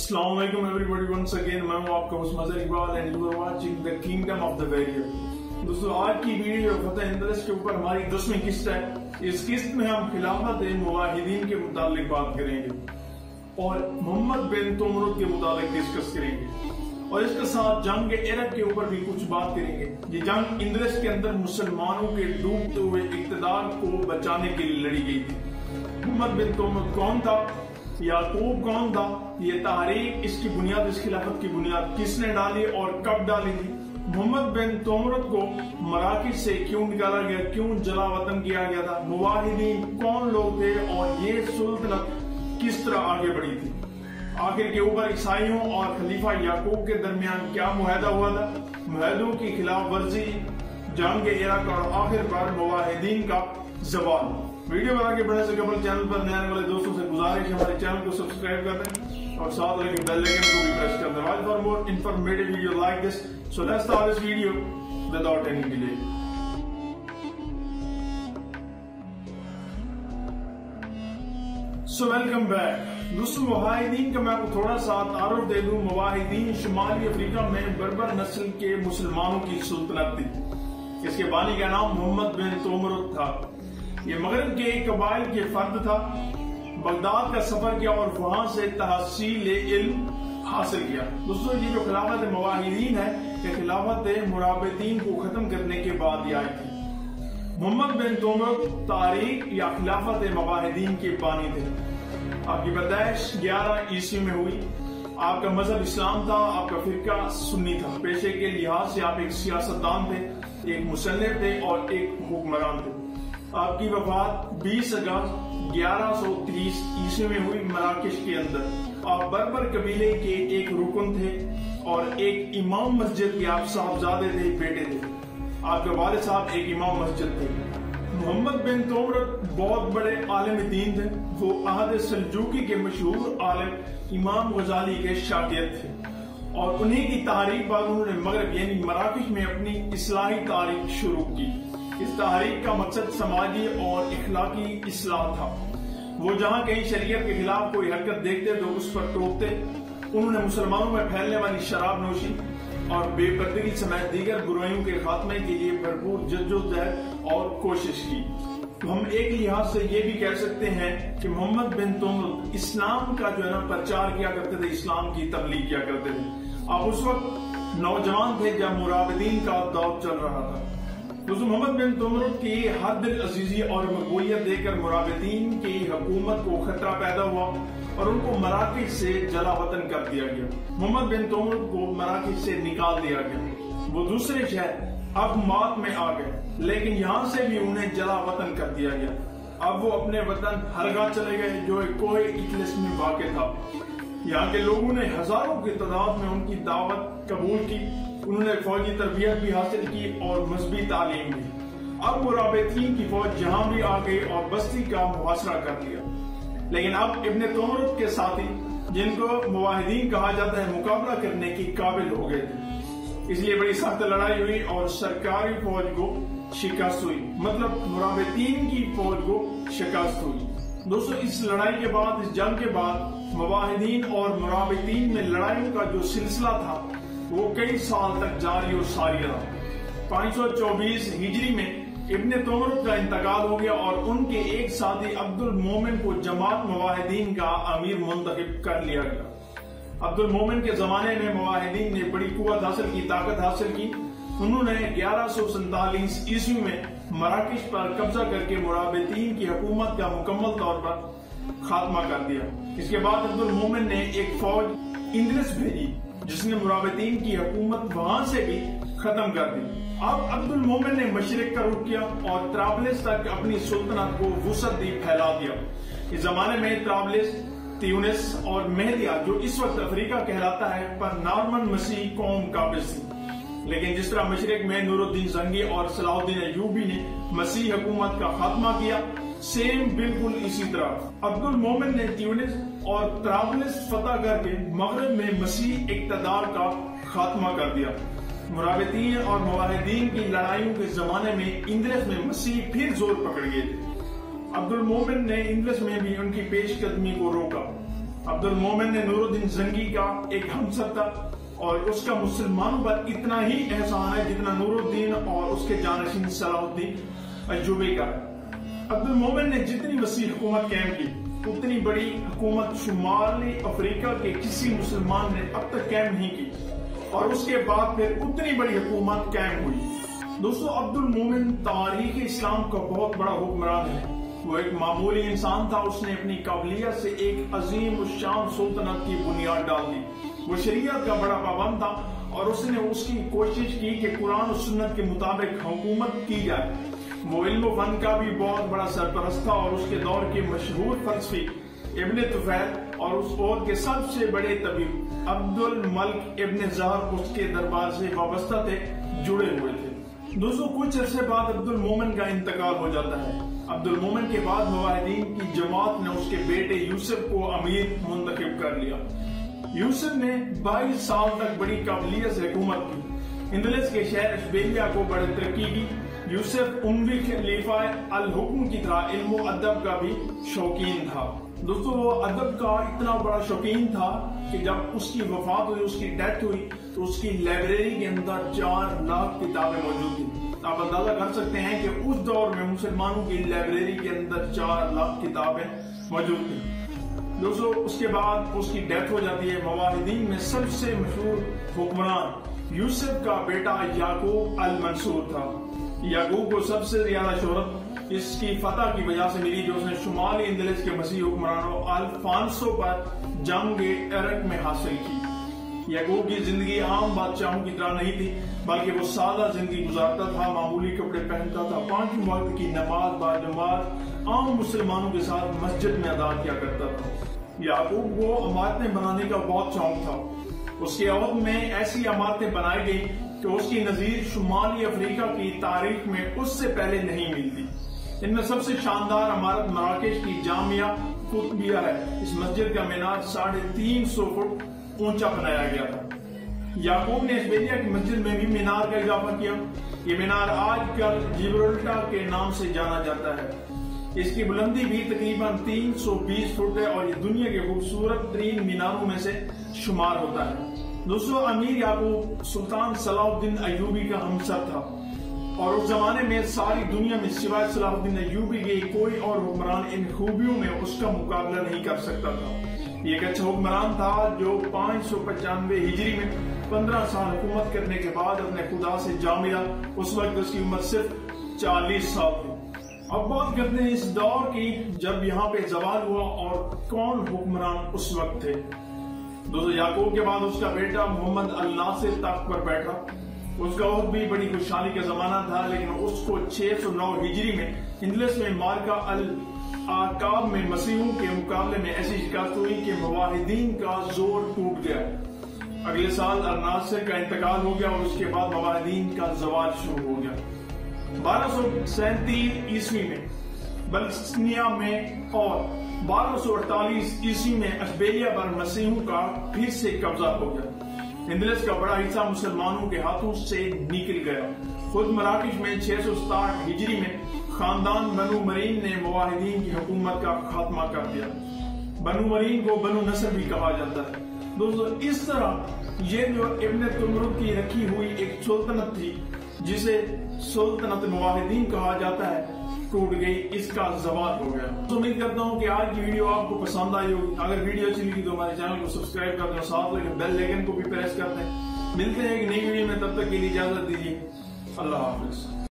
Assalamu alaikum everybody once again. میں ہوں آپ کا مظہر Iqbal and you are watching the Kingdom of the Warrior. دوستو آج کی ویڈیو فتح اندلس کے اوپر ہماری 10ویں قسط ہے. اس قسط میں ہم خلافت موحدین کے متعلق بات کریں گے اور محمد بن تومرد کے متعلق ڈسکس کریں گے اور اس کے ساتھ جنگ عرب کے اوپر بھی کچھ بات کریں گے. یہ جنگ اندلس کے اندر مسلمانوں کے ڈوبتے ہوئے اقتدار کو بچانے کے لیے لڑی گئی تھی. محمد بن تومرد کون تھا؟ یعقوب کون تھا؟ یہ تحریک، اس کی بنیاد، اس خلافت کی بنیاد کس نے ڈالی اور کب ڈالی تھی؟ محمد بن تومرد کو مراکش سے کیوں نکالا گیا، کیوں جلا وطن کیا گیا تھا؟ موحدین کون لوگ تھے اور یہ سلطنت کس طرح آگے بڑھی تھی؟ آخر کے اوپر عیسائیوں اور خلیفہ یعقوب کے درمیان کیا معاہدہ ہوا تھا؟ معاہدوں کی خلاف ورزی، جنگ عراق اور آخر پر موحدین کا زوال. ویڈیو بنا کے بڑھنے سے قبل چینل پر نئے آنے والے دوستوں سے گزارش ہے ہمارے چینل کو سبسکرائب کر دیں اور ساتھ لگے بیل آئیکن کو بھی پریس کر دیں. Watch for more informative video like this. So let's start this video without any delay. So welcome back. دوستو موحدین کا میں آپ کو تھوڑا سا تعارف دے دوں. موحدین شمالی افریقہ میں بربر نسل کے مسلمانوں کی سلطنت تھی. اس کے بانی کا نام محمد بن تومرد تھا. یہ مغرب کے قبائل کے فرد تھا. بغداد کا سفر کیا اور وہاں سے تحصیل علم حاصل کیا. دوستو یہ جو خلافت موحدین ہے یہ خلافت مرابطین کو ختم کرنے کے بعد یہ آئی تھی. محمد بن تومرد تاریخ یا خلافت موحدین کے بانی تھے. آپ کی پیدائش 11 عیسوی میں ہوئی. آپ کا مذہب اسلام تھا. آپ کا فرقہ سنی تھا. پیشے کے لحاظ سے آپ ایک سیاستدان تھے، ایک مصنف تھے اور ایک حکمران تھے. آپ کی وفات 20 اگست 1130 عیسوی میں ہوئی مراکش کے اندر. آپ بربر قبیلے کے ایک رکن تھے اور ایک امام مسجد کے آپ صاحبزادے تھے، بیٹے تھے. آپ کے والد صاحب ایک امام مسجد تھے. محمد بن تومرد بہت بڑے عالم دین تھے. وہ عہد سلجوقی کے مشہور عالم امام غزالی کے شاگرد تھے اور انہی کی تحریک بعد انہوں نے مغرب یعنی مراکش میں اپنی اصلاحی تاریخ شروع کی. اس تحریک کا مقصد سماجی اور اخلاقی اصلاح تھا. وہ جہاں کہیں شریعت کے خلاف کوئی حرکت دیکھتے تو اس پر ٹوکتے. انہوں نے مسلمانوں میں پھیلنے والی شراب نوشی اور بے پردگی سمیت دیگر برائیوں کے خاتمے کے لیے بھرپور جدوجہد اور کوشش کی. تو ہم ایک لحاظ سے یہ بھی کہہ سکتے ہیں کہ محمد بن تومرد اسلام کا جو ہے نا پرچار کیا کرتے تھے، اسلام کی تبلیغ کیا کرتے تھے. آپ اس وقت نوجوان تھے جب مرابطین کا دور چل رہا تھا. دوستو محمد بن تومرد کی ہر دل عزیزی اور مقبولیت دے کر مرابطین کی حکومت کو خطرہ پیدا ہوا اور ان کو مراکش سے جلا وطن کر دیا گیا. محمد بن تومرد کو مراکش سے نکال دیا گیا. وہ دوسرے شہر اغمات میں آ گئے لیکن یہاں سے بھی انہیں جلا وطن کر دیا گیا. اب وہ اپنے وطن ہرگاہ چلے گئے جو ایک کوہ اطلس میں واقع تھا. یہاں کے لوگوں نے ہزاروں کی تعداد میں ان کی دعوت قبول کی. انہوں نے فوجی تربیت بھی حاصل کی اور مذہبی تعلیم بھی. اب مرابطین کی فوج جہاں بھی آ گئی اور بستی کا محاصرہ کر لیا. لیکن اب ابن تومرد کے ساتھی جن کو موحدین کہا جاتا ہے مقابلہ کرنے کی قابل ہو گئے تھے. اس لیے بڑی سخت لڑائی ہوئی اور سرکاری فوج کو شکست ہوئی، مطلب مرابطین کی فوج کو شکست ہوئی. دوستو اس لڑائی کے بعد، اس جنگ کے بعد موحدین اور مرابطین میں لڑائیوں کا جو سلسلہ تھا وہ کئی سال تک جاری و ساری رہا. 524 ہجری میں ابن تومرد کا انتقال ہو گیا اور ان کے ایک ساتھی عبد المومن کو جماعت موحدین کا امیر منتخب کر لیا گیا. عبد المومن کے زمانے میں موحدین نے بڑی قوت حاصل کی، طاقت حاصل کی. انہوں نے 1147 عیسوی میں مراکش پر قبضہ کر کے مرابطین کی حکومت کا مکمل طور پر خاتمہ کر دیا. اس کے بعد عبد المومن نے ایک فوج اندلس بھیجی جس نے مرابطین کی حکومت وہاں سے بھی ختم کر دی. اب عبد المومن نے مشرق کا رخ کیا اور طرابلس تک اپنی سلطنت کو وسعت دی، پھیلا دیا. اس زمانے میں طرابلس، تیونس اور مہدیہ جو اس وقت افریقہ کہلاتا ہے پر نارمن مسیح قوم قابض تھی. لیکن جس طرح مشرق میں نور الدین زنگی اور صلاح الدین ایوبی نے مسیح حکومت کا خاتمہ کیا، سیم بالکل اسی طرح عبد المومن نے تیونس اور طرابلس فتح کر کے مغرب میں مسیح اقتدار کا خاتمہ کر دیا. مرابطین اور موحدین کی لڑائیوں کے زمانے میں اندلس میں مسیح پھر زور پکڑ گئے تھے. عبد المومن نے اندلس میں بھی ان کی پیش قدمی کو روکا. عبد المومن نے نور الدین زنگی کا ایک ہمسر تھا اور اس کا مسلمانوں پر اتنا ہی احسان ہے جتنا نور الدین اور اس کے جانشین صلاح الدین ایوبی کا ہے۔ عبد المومن نے جتنی وسیع حکومت قائم کی اتنی بڑی حکومت شمالی افریقہ کے کسی مسلمان نے اب تک قائم نہیں کی، اور اس کے بعد پھر اتنی بڑی حکومت قائم ہوئی۔ دوستو، عبد المومن تاریخ اسلام کا بہت بڑا حکمران ہے۔ وہ ایک معمولی انسان تھا، اس نے اپنی قابلیت سے ایک عظیم الشان سلطنت کی بنیاد ڈال دی۔ وہ شریعت کا بڑا پابند تھا اور اس نے اس کی کوشش کی کہ قرآن و سنت کے مطابق حکومت کی جائے۔ وہ علم و فن کا بھی بہت بڑا سرپرست تھا اور اس کے دور کے مشہور فلسفی ابن طفیل اور اس دور کے سب سے بڑے طبیب عبد الملک ابن زہر اس کے دربار سے وابستہ تھے، جڑے ہوئے تھے۔ دوستو، کچھ عرصے بعد عبد المومن کا انتقال ہو جاتا ہے۔ عبد المومن کے بعد موحدین کی جماعت نے اس کے بیٹے یوسف کو امیر منتخب کر لیا۔ یوسف نے 22 سال تک بڑی قابلیت سے حکومت کی، اندلس کے شہر اشبیلیہ کو بڑی ترقی کی۔ یوسف اموی خلیفہ الحکم کی طرح علم و ادب کا بھی شوقین تھا۔ دوستو، وہ ادب کا اتنا بڑا شوقین تھا کہ جب اس کی وفات ہوئی، اس کی ڈیتھ ہوئی، تو اس کی لائبریری کے اندر 4 لاکھ کتابیں موجود تھیں۔ آپ اندازہ کر سکتے ہیں کہ اس دور میں مسلمانوں کی لائبریری کے اندر 4 لاکھ کتابیں موجود تھیں۔ دوستو، اس کے بعد اس کی ڈیتھ ہو جاتی ہے۔ موحدین میں سب سے مشہور حکمران یوسف کا بیٹا یعقوب المنصور تھا۔ یعقوب کو سب سے زیادہ شہرت اس کی فتح کی وجہ سے ملی جو اس نے شمالی اندلس کے مسیحی حکمرانوں الفانسو پر جنگ عرق میں حاصل کی۔ یعقوب کی زندگی عام بادشاہوں کی طرح نہیں تھی، بلکہ وہ سادہ زندگی گزارتا تھا، معمولی کپڑے پہنتا تھا، 5 وقت کی نماز باجماعت عام مسلمانوں کے ساتھ مسجد میں ادا کیا کرتا تھا۔ یعقوب کو عمارتیں بنانے کا بہت شوق تھا۔ اس کے عہد میں ایسی عمارتیں بنائی گئی کہ اس کی نظیر شمالی افریقہ کی تاریخ میں اس سے پہلے نہیں ملتی۔ ان میں سب سے شاندار عمارت مراکش کی جامعہ قطبیہ ہے۔ اس مسجد کا مینار 350 فٹ اونچا بنایا گیا تھا۔ یعقوب نے اشبیلیہ کی مسجد میں بھی مینار کا اضافہ کیا۔ یہ مینار آج کل جبرالٹا کے نام سے جانا جاتا ہے۔ اس کی بلندی بھی تقریباً 320 فٹ ہے اور یہ دنیا کے خوبصورت ترین میناروں میں سے شمار ہوتا ہے۔ دوستو، امیر یعقوب سلطان صلاح الدین ایوبی کا ہمسر تھا اور اس زمانے میں ساری دنیا میں سوائے صلاح الدین ایوبی کے کوئی اور حکمران ان خوبیوں میں اس کا مقابلہ نہیں کر سکتا تھا۔ یہ ایک اچھا حکمران تھا جو 595 ہجری میں 15 سال حکومت کرنے کے بعد اپنے خدا سے جا ملا۔ اس وقت اس کی عمر صرف 40 سال تھی۔ اب بات کرتے ہیں اس دور کی جب یہاں پہ زوال ہوا اور کون حکمران اس وقت تھے۔ دوستو، یعقوب کے بعد اس کا بیٹا محمد الناصر تخت پر بیٹھا۔ اس کا عہد بھی بڑی خوشحالی کا زمانہ تھا، لیکن اس کو 609 ہجری میں اندلس میں مارکا العقاب میں مسیحوں کے مقابلے میں ایسی شکست ہوئی کہ موحدین کا زور ٹوٹ گیا۔ اگلے سال الناصر کا انتقال ہو گیا اور اس کے بعد موحدین کا زوال شروع ہو گیا۔ 1237 عیسوی میں بلسنیا میں اور 1248 عیسوی میں اشبیلیہ پر مسیحوں کا پھر سے قبضہ ہو گیا۔ اندلس کا بڑا حصہ مسلمانوں کے ہاتھوں سے نکل گیا۔ خود مراکش میں 667 ہجری میں خاندان بنو مرین نے موحدین کی حکومت کا خاتمہ کر دیا۔ بنو مرین کو بنو نصر بھی کہا جاتا ہے۔ دوستو، اس طرح یہ جو ابن تمرد کی رکھی ہوئی ایک سلطنت تھی جسے سلطنت موحدین کہا جاتا ہے، ٹوٹ گئی، اس کا زوال ہو گیا۔ تو امید کرتا ہوں کہ آج کی ویڈیو آپ کو پسند آئی ہوگی۔ اگر ویڈیو اچھی لگی تو ہمارے چینل کو سبسکرائب کر دیں، ساتھ لگے بیل آئیکن کو بھی پریس کر دیں۔ ملتے ہیں ایک نئی ویڈیو میں، تب تک کے لیے اجازت دیجیے۔ اللہ حافظ۔